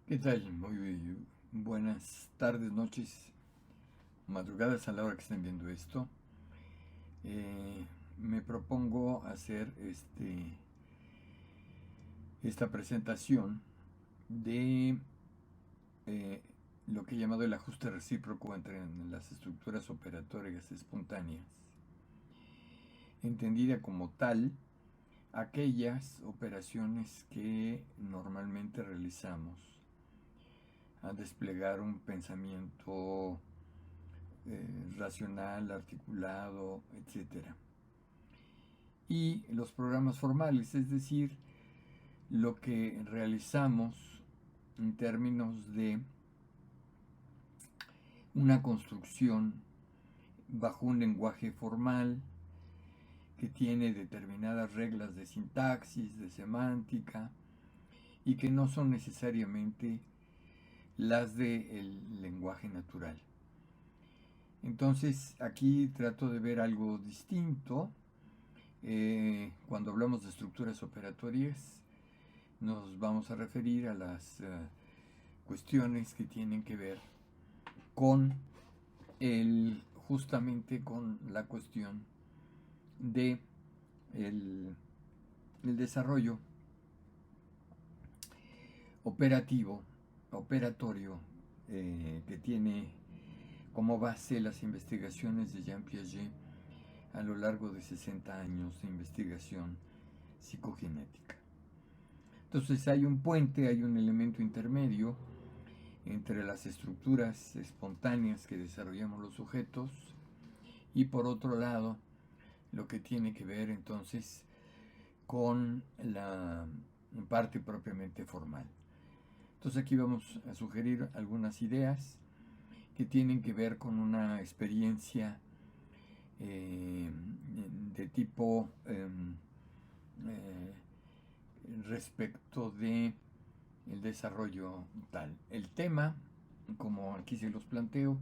¿Qué tal? Muy buenas tardes, noches, madrugadas a la hora que estén viendo esto. Me propongo hacer esta presentación de eh, lo que he llamado el ajuste recíproco entre las estructuras operatorias espontáneas, entendida como tal aquellas operaciones que normalmente realizamos a desplegar un pensamiento racional, articulado, etcétera. Y los programas formales, es decir, lo que realizamos en términos de una construcción bajo un lenguaje formal que tiene determinadas reglas de sintaxis, de semántica, y que no son necesariamente las del lenguaje natural. Entonces aquí trato de ver algo distinto. Cuando hablamos de estructuras operatorias, nos vamos a referir a las cuestiones que tienen que ver con justamente con la cuestión de el desarrollo operativo, operatorio, que tiene como base las investigaciones de Jean Piaget a lo largo de 60 años de investigación psicogenética. Entonces hay un puente, hay un elemento intermedio entre las estructuras espontáneas que desarrollamos los sujetos y por otro lado lo que tiene que ver entonces con la parte propiamente formal. Entonces aquí vamos a sugerir algunas ideas que tienen que ver con una experiencia de tipo respecto de el desarrollo tal. El tema, como aquí se los planteo,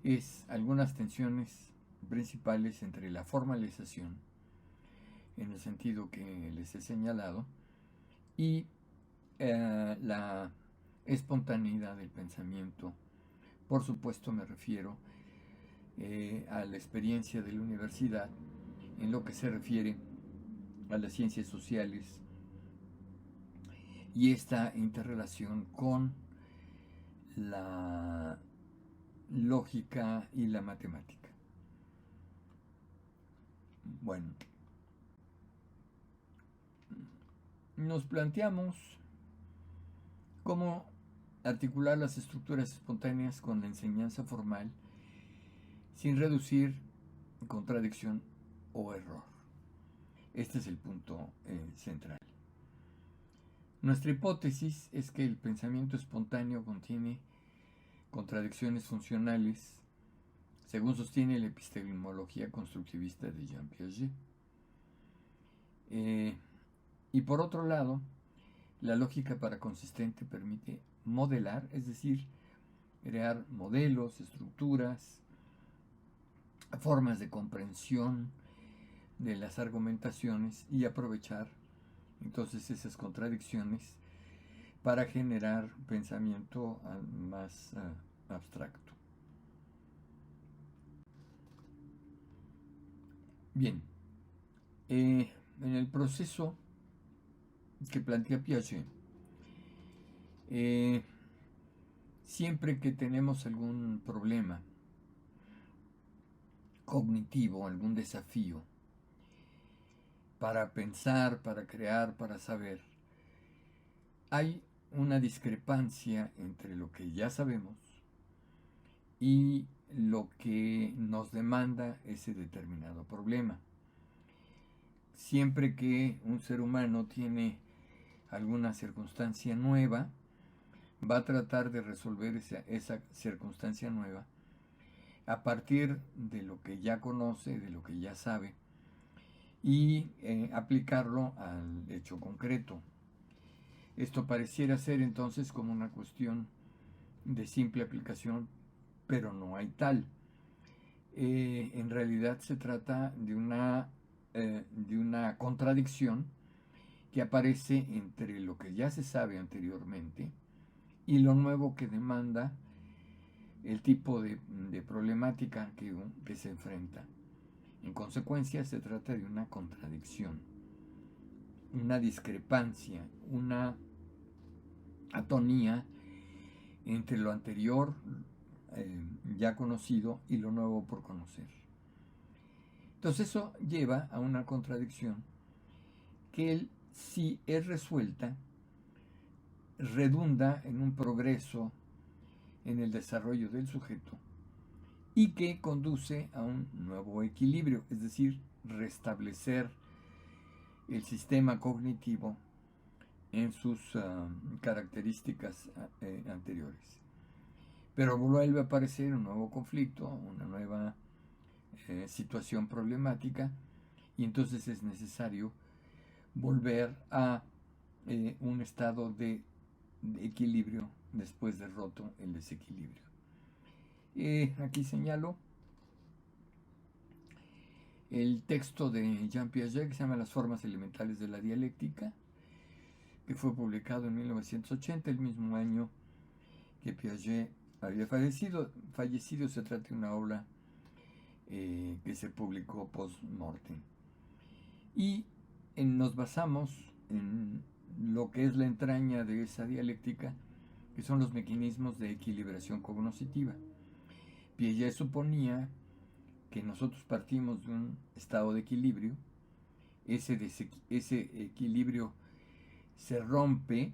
es algunas tensiones principales entre la formalización, en el sentido que les he señalado, y la espontaneidad del pensamiento. Por supuesto me refiero a la experiencia de la universidad en lo que se refiere a las ciencias sociales y esta interrelación con la lógica y la matemática. Bueno, nos planteamos cómo articular las estructuras espontáneas con la enseñanza formal sin reducir contradicción o error. Este es el punto central. Nuestra hipótesis es que el pensamiento espontáneo contiene contradicciones funcionales, según sostiene la epistemología constructivista de Jean Piaget. Y por otro lado, la lógica paraconsistente permite modelar, es decir, crear modelos, estructuras, formas de comprensión de las argumentaciones y aprovechar entonces esas contradicciones para generar pensamiento más abstracto. Bien, en el proceso que plantea Piaget, siempre que tenemos algún problema cognitivo, algún desafío para pensar, para crear, para saber, hay una discrepancia entre lo que ya sabemos y lo que nos demanda ese determinado problema. Siempre que un ser humano tiene alguna circunstancia nueva, va a tratar de resolver esa circunstancia nueva a partir de lo que ya conoce, de lo que ya sabe, y aplicarlo al hecho concreto. Esto pareciera ser entonces como una cuestión de simple aplicación, pero no hay tal. En realidad se trata de una contradicción que aparece entre lo que ya se sabe anteriormente y lo nuevo que demanda el tipo de problemática que se enfrenta. En consecuencia, se trata de una contradicción, una discrepancia, una atonía entre lo anterior ya conocido y lo nuevo por conocer. Entonces eso lleva a una contradicción que si es resuelta, redunda en un progreso en el desarrollo del sujeto y que conduce a un nuevo equilibrio, es decir, restablecer el sistema cognitivo en sus características anteriores. Pero vuelve a aparecer un nuevo conflicto, una nueva situación problemática, y entonces es necesario volver a un estado de equilibrio después de roto el desequilibrio. Aquí señalo el texto de Jean Piaget que se llama Las formas elementales de la dialéctica, que fue publicado en 1980, el mismo año que Piaget había fallecido. Se trata de una obra que se publicó post-mortem. Y nos basamos en lo que es la entraña de esa dialéctica, que son los mecanismos de equilibración cognoscitiva. Piaget suponía que nosotros partimos de un estado de equilibrio, ese equilibrio se rompe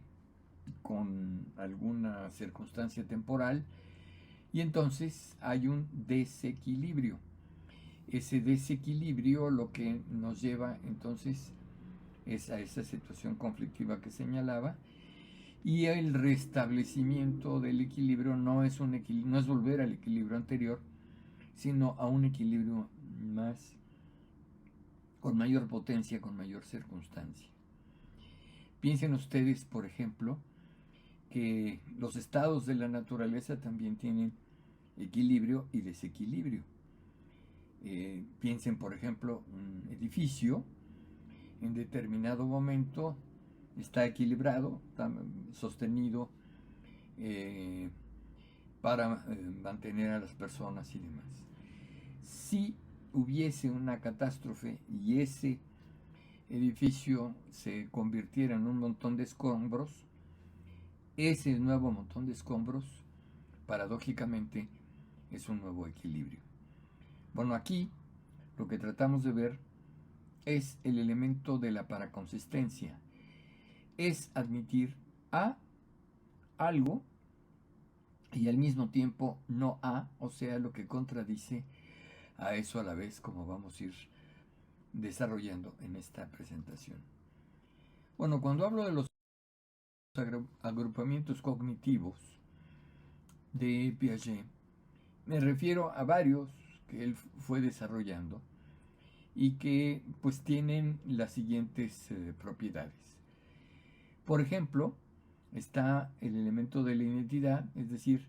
con alguna circunstancia temporal y entonces hay un desequilibrio. Ese desequilibrio lo que nos lleva entonces es a esa situación conflictiva que señalaba, y el restablecimiento del equilibrio no es volver al equilibrio anterior, sino a un equilibrio con mayor potencia, con mayor circunstancia. Piensen ustedes, por ejemplo, que los estados de la naturaleza también tienen equilibrio y desequilibrio. Piensen, por ejemplo, un edificio en determinado momento está equilibrado, está sostenido para mantener a las personas y demás. Si hubiese una catástrofe y ese edificio se convirtiera en un montón de escombros, ese nuevo montón de escombros, paradójicamente, es un nuevo equilibrio. Bueno, aquí lo que tratamos de ver es el elemento de la paraconsistencia. Es admitir a algo y al mismo tiempo no a, o sea, lo que contradice a eso a la vez, como vamos a ir desarrollando en esta presentación. Bueno, cuando hablo de los agrupamientos cognitivos de Piaget, me refiero a varios que él fue desarrollando y que pues tienen las siguientes propiedades. Por ejemplo, está el elemento de la identidad, es decir,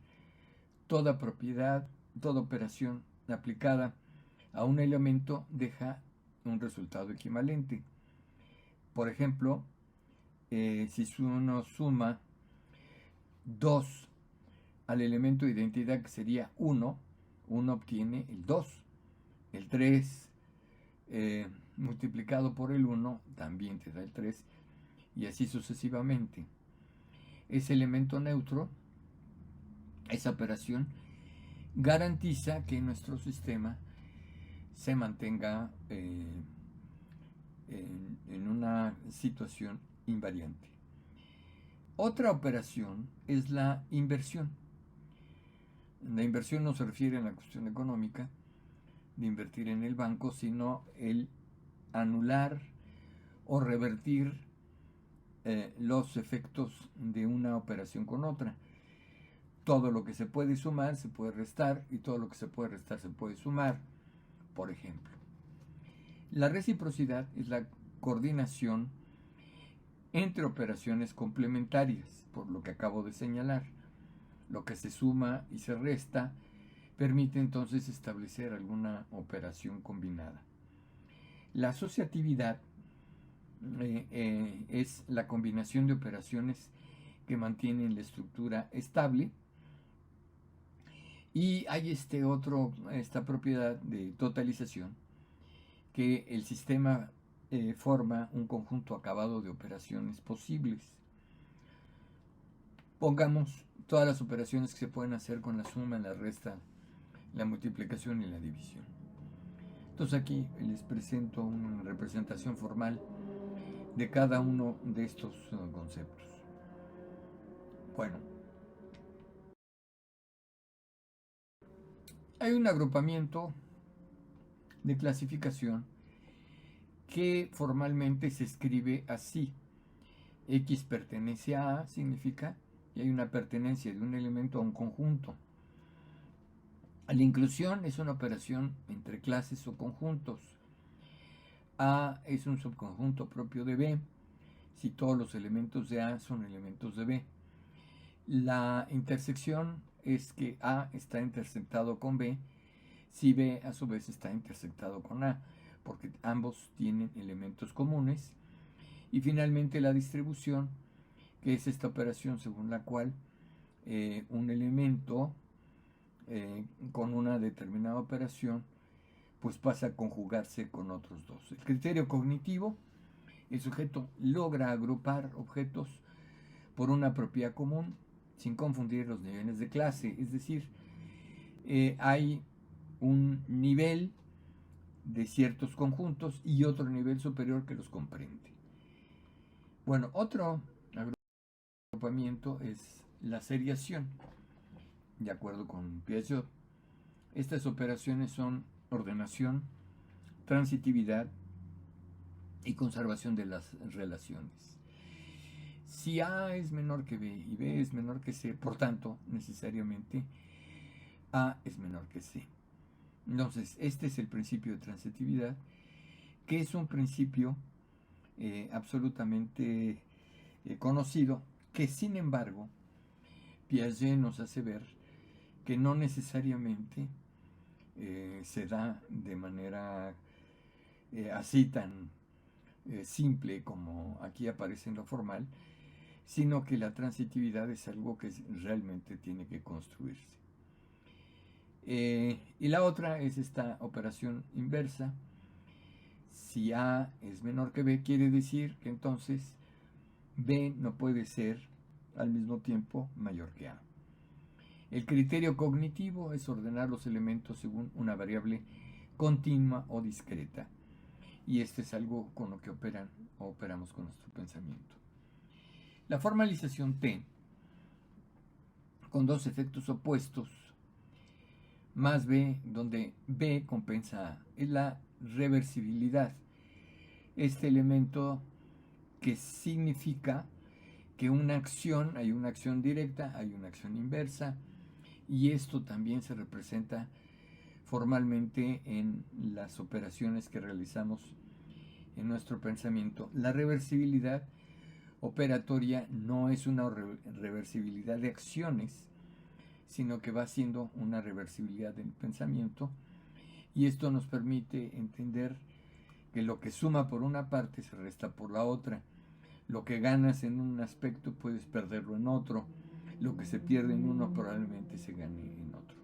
toda propiedad, toda operación aplicada a un elemento deja un resultado equivalente. Por ejemplo, si uno suma 2 al elemento de identidad, que sería 1, uno obtiene el 2. El 3 multiplicado por el 1 también te da el 3, y así sucesivamente. Ese elemento neutro, esa operación, garantiza que nuestro sistema se mantenga en una situación invariante. Otra operación es la inversión. La inversión no se refiere a la cuestión económica de invertir en el banco, sino el anular o revertir los efectos de una operación con otra. Todo lo que se puede sumar se puede restar, y todo lo que se puede restar se puede sumar, por ejemplo. La reciprocidad es la coordinación entre operaciones complementarias, por lo que acabo de señalar. Lo que se suma y se resta permite entonces establecer alguna operación combinada. La asociatividad es la combinación de operaciones que mantienen la estructura estable. Y hay esta propiedad de totalización, que el sistema forma un conjunto acabado de operaciones posibles. Pongamos todas las operaciones que se pueden hacer con la suma, la resta, la multiplicación y la división. Entonces aquí les presento una representación formal de cada uno de estos conceptos. Bueno, hay un agrupamiento de clasificación que formalmente se escribe así. X pertenece a A, significa que hay una pertenencia de un elemento a un conjunto. La inclusión es una operación entre clases o conjuntos. A es un subconjunto propio de B si todos los elementos de A son elementos de B. La intersección es que A está intersectado con B si B a su vez está intersectado con A, porque ambos tienen elementos comunes. Y finalmente la distribución, que es esta operación según la cual un elemento con una determinada operación pues pasa a conjugarse con otros dos. El criterio cognitivo, el sujeto logra agrupar objetos por una propiedad común sin confundir los niveles de clase, es decir, hay un nivel de ciertos conjuntos y otro nivel superior que los comprende. Bueno, otro agrupamiento es la seriación. De acuerdo con Piaget, estas operaciones son ordenación, transitividad y conservación de las relaciones. Si A es menor que B y B es menor que C, por tanto, necesariamente A es menor que C. Entonces, este es el principio de transitividad, que es un principio absolutamente conocido, que sin embargo Piaget nos hace ver que no necesariamente se da de manera así tan simple como aquí aparece en lo formal, sino que la transitividad es algo que realmente tiene que construirse. Y la otra es esta operación inversa. Si A es menor que B, quiere decir que entonces B no puede ser al mismo tiempo mayor que A. El criterio cognitivo es ordenar los elementos según una variable continua o discreta. Y este es algo con lo que operamos con nuestro pensamiento. La formalización T, con dos efectos opuestos, más B, donde B compensa A, es la reversibilidad. Este elemento que significa que hay una acción directa, hay una acción inversa, y esto también se representa formalmente en las operaciones que realizamos en nuestro pensamiento. La reversibilidad operatoria no es una reversibilidad de acciones, sino que va siendo una reversibilidad del pensamiento, y esto nos permite entender que lo que suma por una parte se resta por la otra. Lo que ganas en un aspecto puedes perderlo en otro. Lo que se pierde en uno probablemente se gane en otro.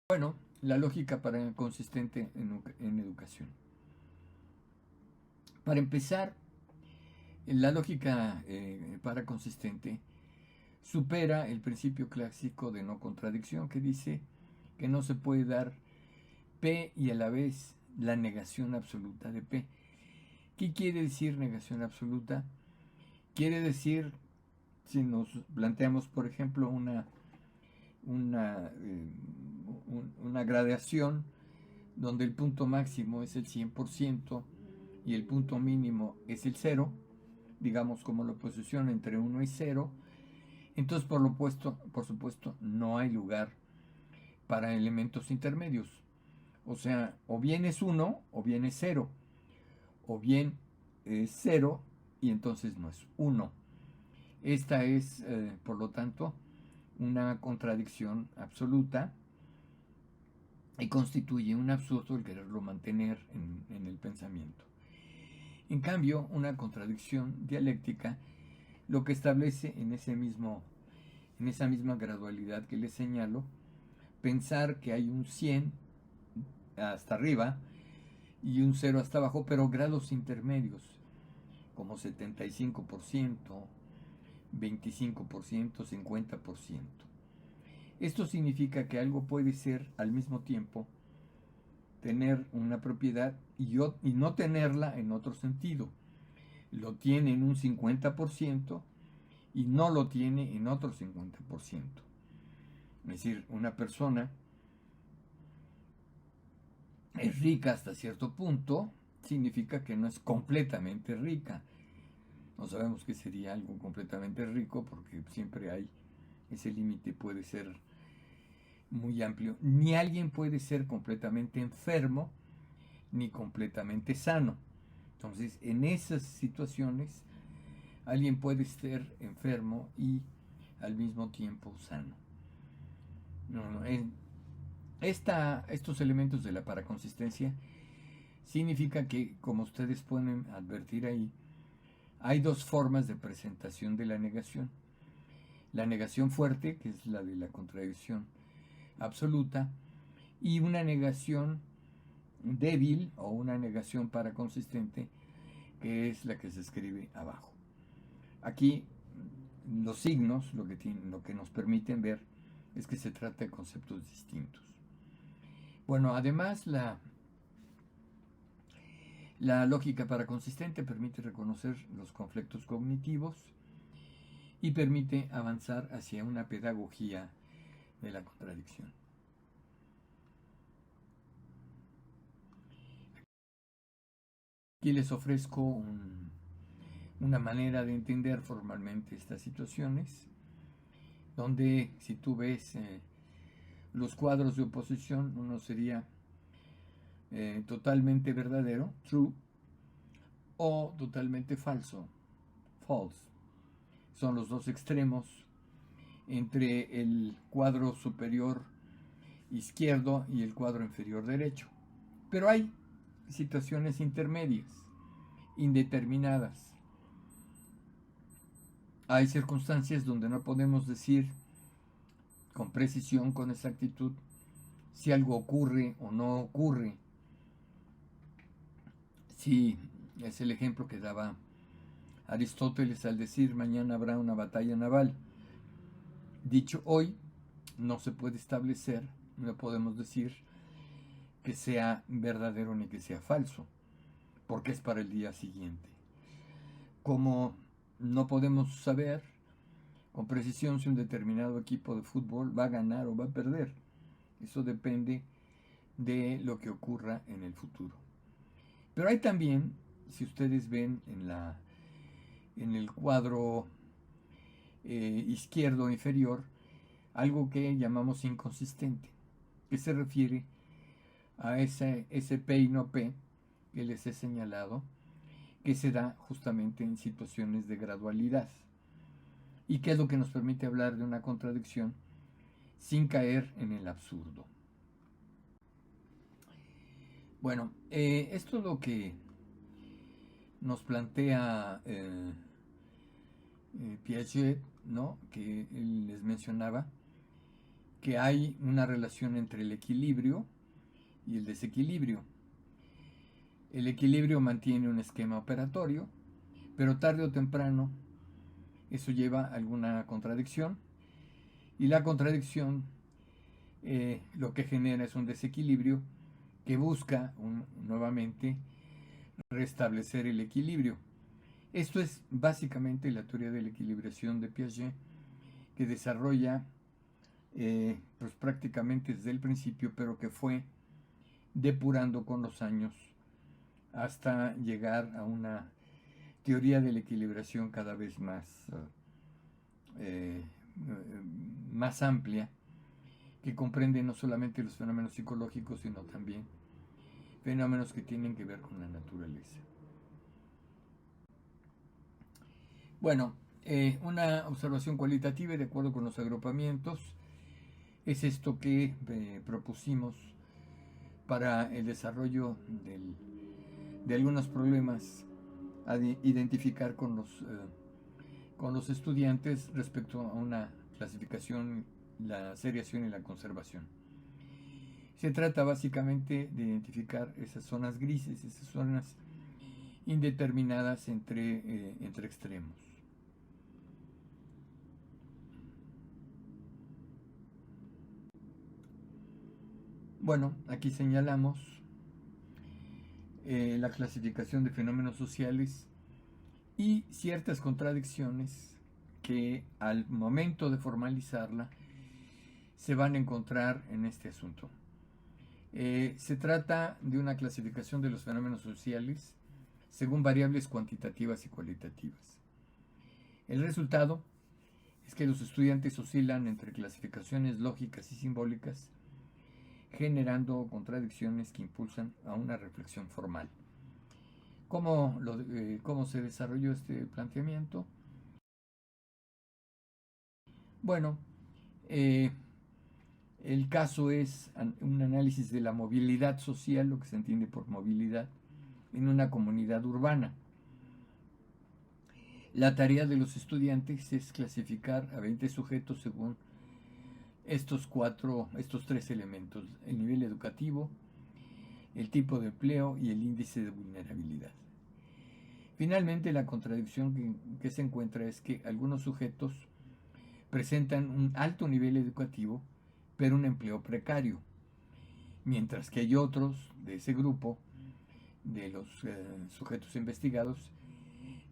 Bueno, la lógica para consistente en educación. Para empezar, la lógica para consistente supera el principio clásico de no contradicción, que dice que no se puede dar P y a la vez la negación absoluta de P. ¿Qué quiere decir negación absoluta? Quiere decir, si nos planteamos, por ejemplo, una gradación donde el punto máximo es el 100% y el punto mínimo es el 0, digamos como la oposición entre 1 y 0, entonces por supuesto no hay lugar para elementos intermedios. O sea, o bien es 1 o bien es 0, o bien es 0 y entonces no es 1. Esta es, por lo tanto, una contradicción absoluta y constituye un absurdo el quererlo mantener en el pensamiento. En cambio, una contradicción dialéctica lo que establece en esa misma gradualidad que les señalo, pensar que hay un 100 hasta arriba y un 0 hasta abajo, pero grados intermedios, como 75%, 25%, 50%. Esto significa que algo puede ser al mismo tiempo tener una propiedad y no tenerla en otro sentido. Lo tiene en un 50% y no lo tiene en otro 50%. Es decir, una persona es rica hasta cierto punto, significa que no es completamente rica. No sabemos qué sería algo completamente rico porque siempre hay ese límite, puede ser muy amplio. Ni alguien puede ser completamente enfermo ni completamente sano. Entonces, en esas situaciones, alguien puede estar enfermo y al mismo tiempo sano. Estos elementos de la paraconsistencia significa que, como ustedes pueden advertir ahí, hay dos formas de presentación de la negación. La negación fuerte, que es la de la contradicción absoluta, y una negación débil o una negación paraconsistente, que es la que se escribe abajo. Aquí los signos lo que nos permiten ver es que se trata de conceptos distintos. Bueno, además la lógica paraconsistente permite reconocer los conflictos cognitivos y permite avanzar hacia una pedagogía de la contradicción. Aquí les ofrezco una manera de entender formalmente estas situaciones, donde si tú ves los cuadros de oposición, uno sería totalmente verdadero, true, o totalmente falso, false. Son los dos extremos entre el cuadro superior izquierdo y el cuadro inferior derecho. Pero hay situaciones intermedias, indeterminadas. Hay circunstancias donde no podemos decir con precisión, con exactitud, si algo ocurre o no ocurre. Sí, es el ejemplo que daba Aristóteles al decir mañana habrá una batalla naval. Dicho hoy, no se puede establecer, no podemos decir que sea verdadero ni que sea falso, porque es para el día siguiente. Como no podemos saber con precisión si un determinado equipo de fútbol va a ganar o va a perder. Eso depende de lo que ocurra en el futuro. Pero hay también, si ustedes ven en el cuadro izquierdo inferior, algo que llamamos inconsistente, que se refiere a ese P y no P que les he señalado, que se da justamente en situaciones de gradualidad y que es lo que nos permite hablar de una contradicción sin caer en el absurdo. Bueno, esto es lo que nos plantea Piaget, ¿no? Que les mencionaba, que hay una relación entre el equilibrio y el desequilibrio. El equilibrio mantiene un esquema operatorio, pero tarde o temprano eso lleva a alguna contradicción, y la contradicción lo que genera es un desequilibrio que busca nuevamente restablecer el equilibrio. Esto es básicamente la teoría de la equilibración de Piaget, que desarrolla pues prácticamente desde el principio, pero que fue depurando con los años hasta llegar a una teoría de la equilibración cada vez más amplia, que comprende no solamente los fenómenos psicológicos, sino también fenómenos que tienen que ver con la naturaleza. Bueno, una observación cualitativa de acuerdo con los agrupamientos es esto que propusimos para el desarrollo de algunos problemas identificar con los estudiantes respecto a una clasificación, la seriación y la conservación. Se trata básicamente de identificar esas zonas grises, esas zonas indeterminadas entre extremos. Bueno, aquí señalamos la clasificación de fenómenos sociales y ciertas contradicciones que al momento de formalizarla se van a encontrar en este asunto. Se trata de una clasificación de los fenómenos sociales según variables cuantitativas y cualitativas. El resultado es que los estudiantes oscilan entre clasificaciones lógicas y simbólicas, generando contradicciones que impulsan a una reflexión formal. ¿Cómo se desarrolló este planteamiento? Bueno, el caso es un análisis de la movilidad social, lo que se entiende por movilidad, en una comunidad urbana. La tarea de los estudiantes es clasificar a 20 sujetos según estos tres elementos: el nivel educativo, el tipo de empleo y el índice de vulnerabilidad. Finalmente, la contradicción que se encuentra es que algunos sujetos presentan un alto nivel educativo, pero un empleo precario, mientras que hay otros de ese grupo, de los sujetos investigados,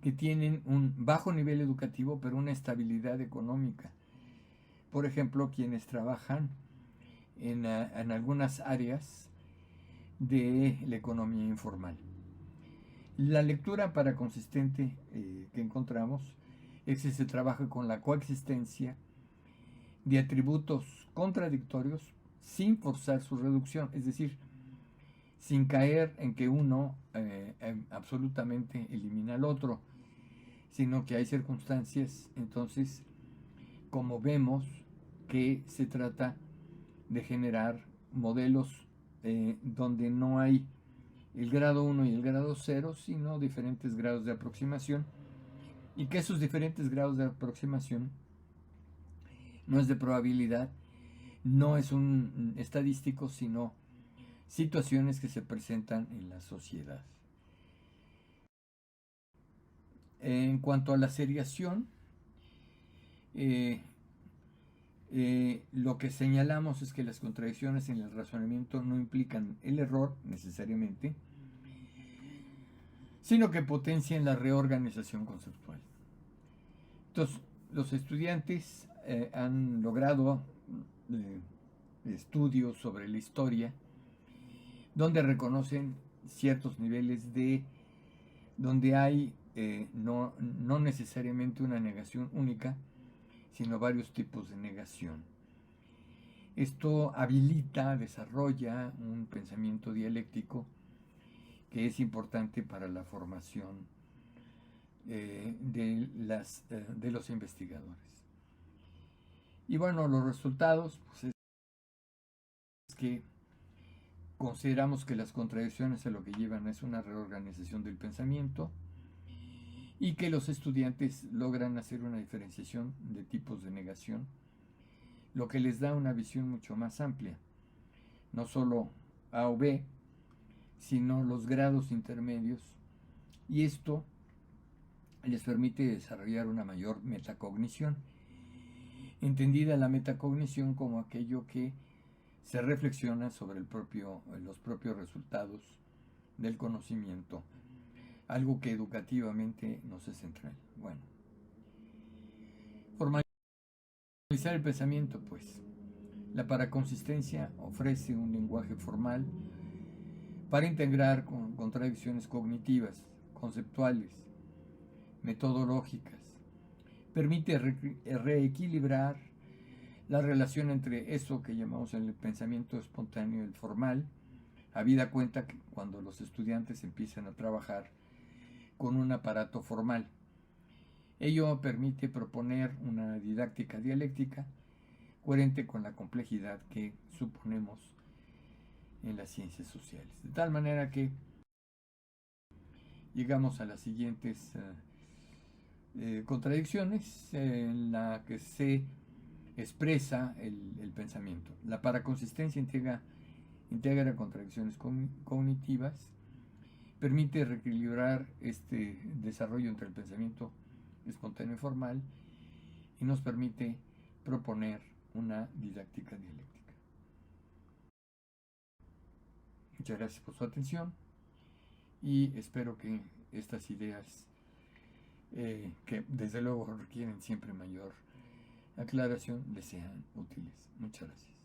que tienen un bajo nivel educativo, pero una estabilidad económica. Por ejemplo, quienes trabajan en algunas áreas de la economía informal. La lectura para consistente que encontramos es que se trabaja con la coexistencia de atributos contradictorios sin forzar su reducción, es decir, sin caer en que uno absolutamente elimina al otro, sino que hay circunstancias, entonces, como vemos, que se trata de generar modelos donde no hay el grado 1 y el grado 0, sino diferentes grados de aproximación, y que esos diferentes grados de aproximación no es de probabilidad, no es un estadístico, sino situaciones que se presentan en la sociedad. En cuanto a la seriación, lo que señalamos es que las contradicciones en el razonamiento no implican el error necesariamente, sino que potencian la reorganización conceptual. Entonces, los estudiantes han logrado estudios sobre la historia donde reconocen ciertos niveles donde hay no necesariamente una negación única, sino varios tipos de negación. Esto habilita, desarrolla un pensamiento dialéctico que es importante para la formación de los investigadores. Y bueno, los resultados pues, es que consideramos que las contradicciones a lo que llevan es una reorganización del pensamiento y que los estudiantes logran hacer una diferenciación de tipos de negación, lo que les da una visión mucho más amplia, no solo A o B, sino los grados intermedios, y esto les permite desarrollar una mayor metacognición, entendida la metacognición como aquello que se reflexiona sobre los propios resultados del conocimiento, algo que educativamente nos es central. Bueno, formalizar el pensamiento, pues. La paraconsistencia ofrece un lenguaje formal para integrar contradicciones cognitivas, conceptuales, metodológicas. Permite reequilibrar la relación entre eso que llamamos el pensamiento espontáneo y el formal, habida cuenta que cuando los estudiantes empiezan a trabajar con un aparato formal. Ello permite proponer una didáctica dialéctica coherente con la complejidad que suponemos en las ciencias sociales. De tal manera que llegamos a las siguientes contradicciones en la que se expresa el pensamiento. La paraconsistencia integra contradicciones cognitivas, permite reequilibrar este desarrollo entre el pensamiento espontáneo y formal y nos permite proponer una didáctica dialéctica. Muchas gracias por su atención y espero que estas ideas, que desde luego requieren siempre mayor aclaración, les sean útiles. Muchas gracias.